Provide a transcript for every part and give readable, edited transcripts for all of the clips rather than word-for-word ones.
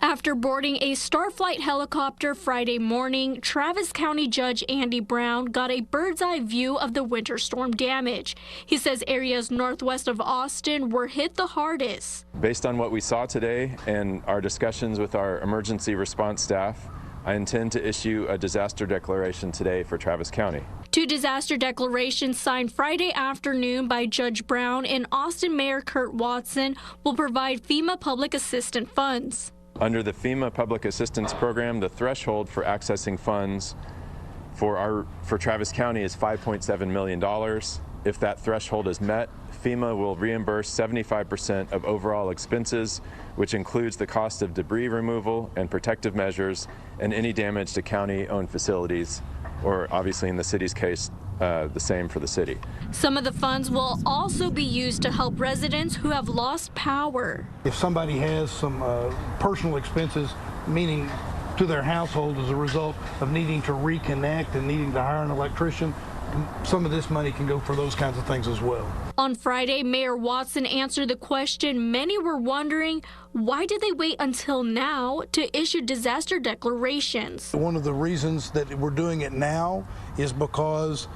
After boarding a Starflight helicopter Friday morning, Travis County Judge Andy Brown got a bird's eye view of the winter storm damage. He says areas northwest of Austin were hit the hardest. Based on what we saw today and our discussions with our emergency response staff, I intend to issue a disaster declaration today for Travis County. 2 disaster declarations signed Friday afternoon by Judge Brown and Austin Mayor Kurt Watson will provide FEMA public assistance funds. Under the FEMA Public Assistance Program, the threshold for accessing funds for Travis County is $5.7 million. If that threshold is met, FEMA will reimburse 75% of overall expenses, which includes the cost of debris removal and protective measures and any damage to county-owned facilities, or obviously in the city's case, the same for the city. Some of the funds will also be used to help residents who have lost power. If somebody has some personal expenses, meaning to their household as a result of needing to reconnect and needing to hire an electrician, some of this money can go for those kinds of things as well. On Friday, Mayor Watson answered the question many were wondering: why did they wait until now to issue disaster declarations? One of the reasons that we're doing it now is because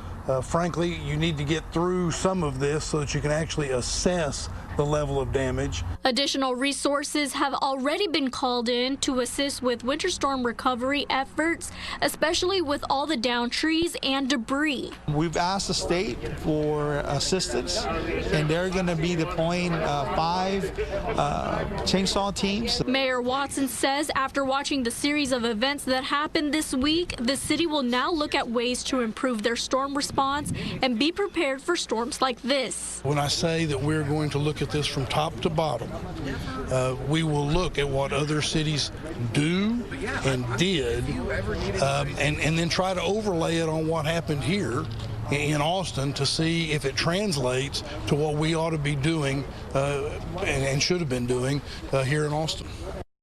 frankly, you need to get through some of this so that you can actually assess the level of damage. Additional resources have already been called in to assist with winter storm recovery efforts, especially with all the downed trees and debris. We've asked the state for assistance, and they're going to be deploying 5 chainsaw teams. Mayor Watson says after watching the series of events that happened this week, the city will now look at ways to improve their storm response and be prepared for storms like this. When I say that we're going to look at this from top to bottom, we will look at what other cities do and did, and then try to overlay it on what happened here in Austin to see if it translates to what we ought to be doing and should have been doing here in Austin.